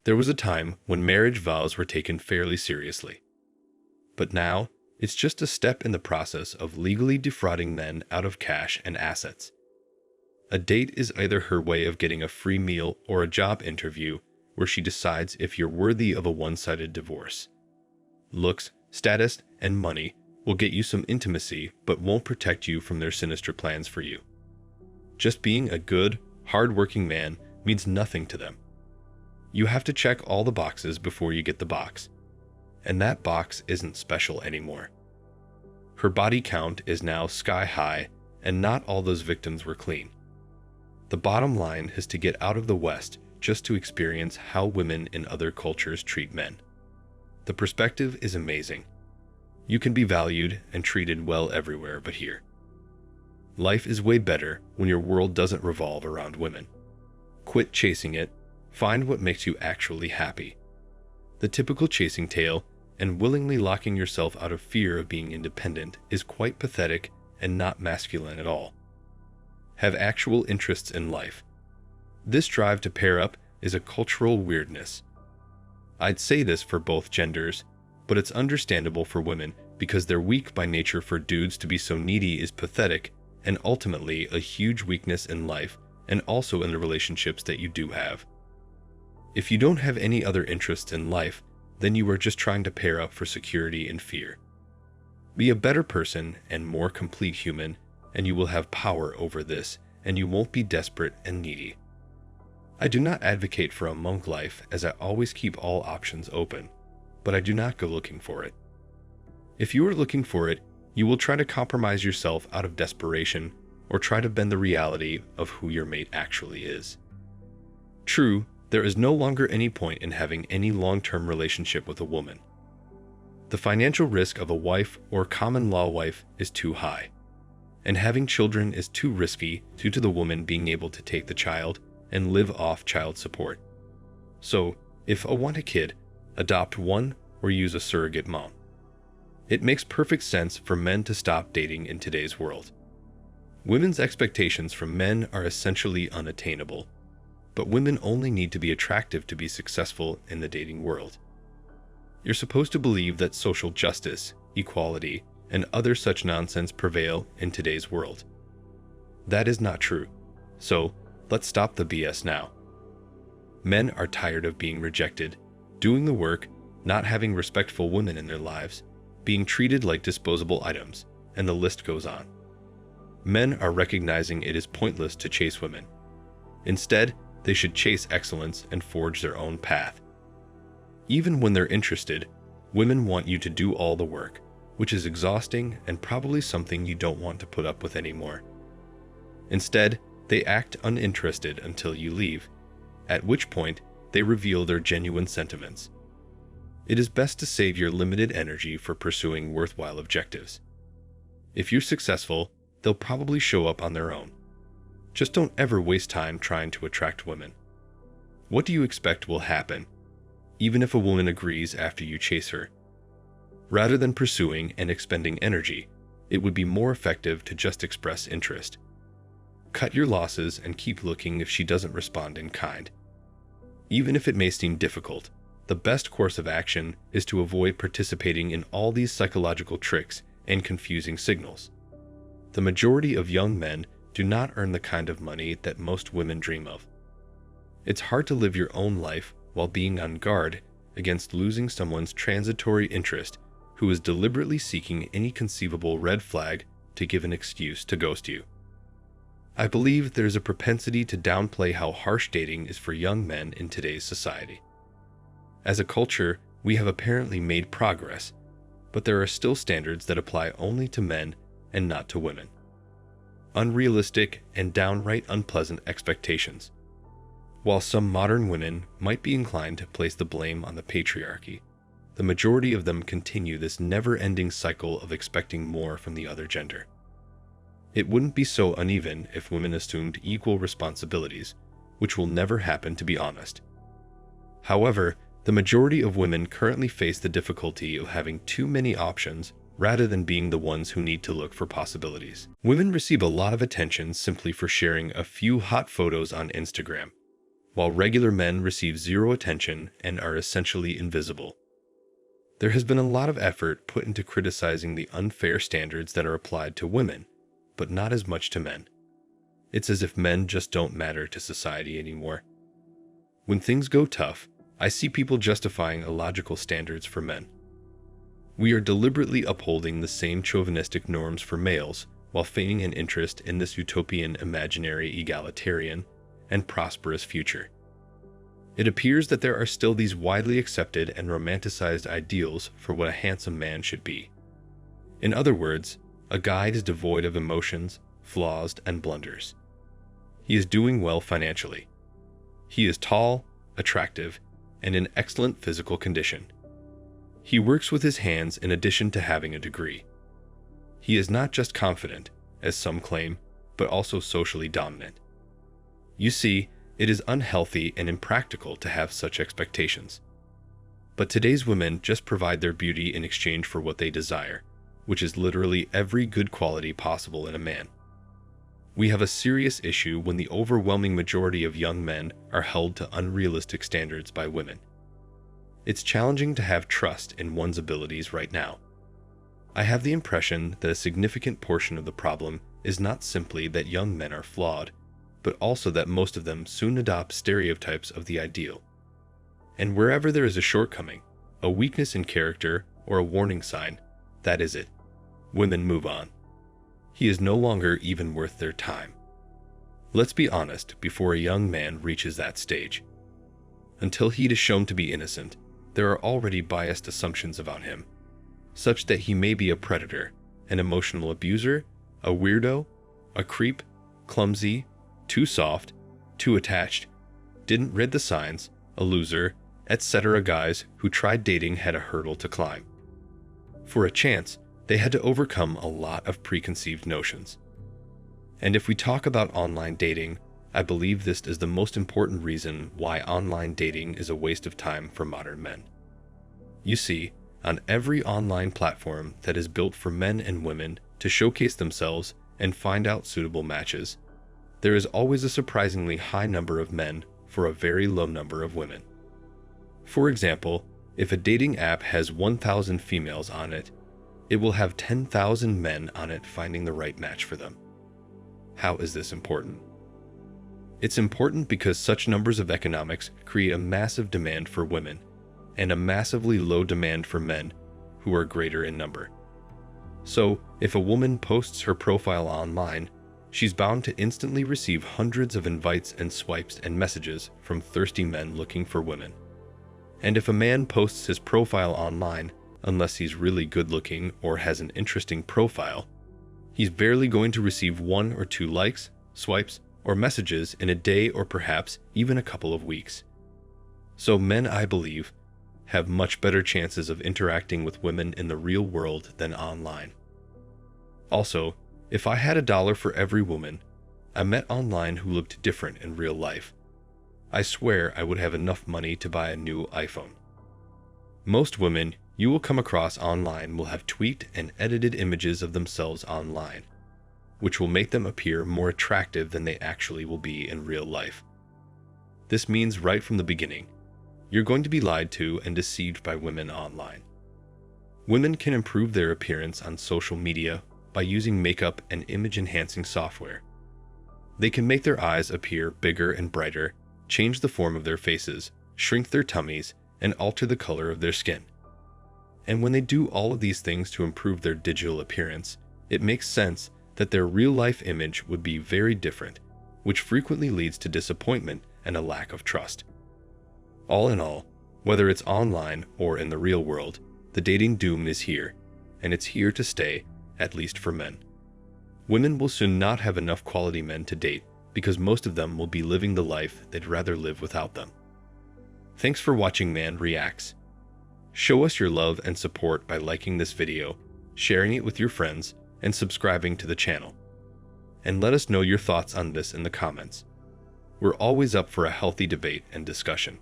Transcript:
There was a time when marriage vows were taken fairly seriously. But now, it's just a step in the process of legally defrauding men out of cash and assets. A date is either her way of getting a free meal or a job interview where she decides if you're worthy of a one-sided divorce. Looks, status, and money will get you some intimacy but won't protect you from their sinister plans for you. Just being a good, hard-working man means nothing to them. You have to check all the boxes before you get the box. And that box isn't special anymore. Her body count is now sky high, and not all those victims were clean. The bottom line is to get out of the West just to experience how women in other cultures treat men. The perspective is amazing. You can be valued and treated well everywhere but here. Life is way better when your world doesn't revolve around women. Quit chasing it. Find what makes you actually happy. The typical chasing tale and willingly locking yourself out of fear of being independent is quite pathetic and not masculine at all. Have actual interests in life. This drive to pair up is a cultural weirdness. I'd say this for both genders, but it's understandable for women because they're weak by nature. For dudes to be so needy is pathetic and ultimately a huge weakness in life and also in the relationships that you do have. If you don't have any other interests in life, then you are just trying to pair up for security and fear. Be a better person and more complete human, and you will have power over this, and you won't be desperate and needy. I do not advocate for a monk life, as I always keep all options open, but I do not go looking for it. If you are looking for it, you will try to compromise yourself out of desperation or try to bend the reality of who your mate actually is. True, there is no longer any point in having any long-term relationship with a woman. The financial risk of a wife or common law wife is too high, and having children is too risky due to the woman being able to take the child and live off child support. So, if I want a kid, adopt one or use a surrogate mom. It makes perfect sense for men to stop dating in today's world. Women's expectations from men are essentially unattainable, but women only need to be attractive to be successful in the dating world. You're supposed to believe that social justice, equality, and other such nonsense prevail in today's world. That is not true, so let's stop the BS now. Men are tired of being rejected, doing the work, not having respectful women in their lives, being treated like disposable items, and the list goes on. Men are recognizing it is pointless to chase women. Instead, they should chase excellence and forge their own path. Even when they're interested, women want you to do all the work, which is exhausting and probably something you don't want to put up with anymore. Instead, they act uninterested until you leave, at which point they reveal their genuine sentiments. It is best to save your limited energy for pursuing worthwhile objectives. If you're successful, they'll probably show up on their own. Just don't ever waste time trying to attract women. What do you expect will happen, even if a woman agrees after you chase her? Rather than pursuing and expending energy, it would be more effective to just express interest. Cut your losses and keep looking if she doesn't respond in kind. Even if it may seem difficult, the best course of action is to avoid participating in all these psychological tricks and confusing signals. The majority of young men do not earn the kind of money that most women dream of. It's hard to live your own life while being on guard against losing someone's transitory interest who is deliberately seeking any conceivable red flag to give an excuse to ghost you. I believe there's a propensity to downplay how harsh dating is for young men in today's society. As a culture, we have apparently made progress, but there are still standards that apply only to men and not to women. Unrealistic and downright unpleasant expectations. While some modern women might be inclined to place the blame on the patriarchy, the majority of them continue this never-ending cycle of expecting more from the other gender. It wouldn't be so uneven if women assumed equal responsibilities, which will never happen, to be honest. However, the majority of women currently face the difficulty of having too many options rather than being the ones who need to look for possibilities. Women receive a lot of attention simply for sharing a few hot photos on Instagram. while regular men receive zero attention and are essentially invisible. There has been a lot of effort put into criticizing the unfair standards that are applied to women, but not as much to men. It's as if men just don't matter to society anymore. When things go tough, I see people justifying illogical standards for men. We are deliberately upholding the same chauvinistic norms for males while feigning an interest in this utopian, imaginary, egalitarian, and prosperous future. It appears that there are still these widely accepted and romanticized ideals for what a handsome man should be. In other words, a guy is devoid of emotions, flaws, and blunders. He is doing well financially. He is tall, attractive, and in excellent physical condition. He works with his hands in addition to having a degree. He is not just confident, as some claim, but also socially dominant. You see, it is unhealthy and impractical to have such expectations. But today's women just provide their beauty in exchange for what they desire, which is literally every good quality possible in a man. We have a serious issue when the overwhelming majority of young men are held to unrealistic standards by women. It's challenging to have trust in one's abilities right now. I have the impression that a significant portion of the problem is not simply that young men are flawed, but also that most of them soon adopt stereotypes of the ideal. And wherever there is a shortcoming, a weakness in character, or a warning sign, that is it. Women move on. He is no longer even worth their time. Let's be honest before a young man reaches that stage. Until he is shown to be innocent, there are already biased assumptions about him, such that he may be a predator, an emotional abuser, a weirdo, a creep, clumsy, too soft, too attached, didn't read the signs, a loser, etc. Guys who tried dating had a hurdle to climb. For a chance, they had to overcome a lot of preconceived notions. And if we talk about online dating, I believe this is the most important reason why online dating is a waste of time for modern men. You see, on every online platform that is built for men and women to showcase themselves and find out suitable matches, there is always a surprisingly high number of men for a very low number of women. For example, if a dating app has 1,000 females on it, it will have 10,000 men on it finding the right match for them. How is this important? It's important because such numbers of economics create a massive demand for women and a massively low demand for men who are greater in number. So, if a woman posts her profile online, she's bound to instantly receive hundreds of invites and swipes and messages from thirsty men looking for women. And if a man posts his profile online, unless he's really good looking or has an interesting profile, he's barely going to receive 1 or 2 likes, swipes, or messages in a day or perhaps even a couple of weeks. So men, I believe, have much better chances of interacting with women in the real world than online. Also, if I had $1 for every woman I met online who looked different in real life, I swear I would have enough money to buy a new iPhone. Most women you will come across online will have tweaked and edited images of themselves online, which will make them appear more attractive than they actually will be in real life. This means right from the beginning, you're going to be lied to and deceived by women online. Women can improve their appearance on social media by using makeup and image-enhancing software. They can make their eyes appear bigger and brighter, change the form of their faces, shrink their tummies, and alter the color of their skin. And when they do all of these things to improve their digital appearance, it makes sense that their real-life image would be very different, which frequently leads to disappointment and a lack of trust. All in all, whether it's online or in the real world, the dating doom is here, and it's here to stay, at least for men. Women will soon not have enough quality men to date because most of them will be living the life they'd rather live without them. Thanks for watching Man Reacts. Show us your love and support by liking this video, sharing it with your friends, and subscribing to the channel. And let us know your thoughts on this in the comments. We're always up for a healthy debate and discussion.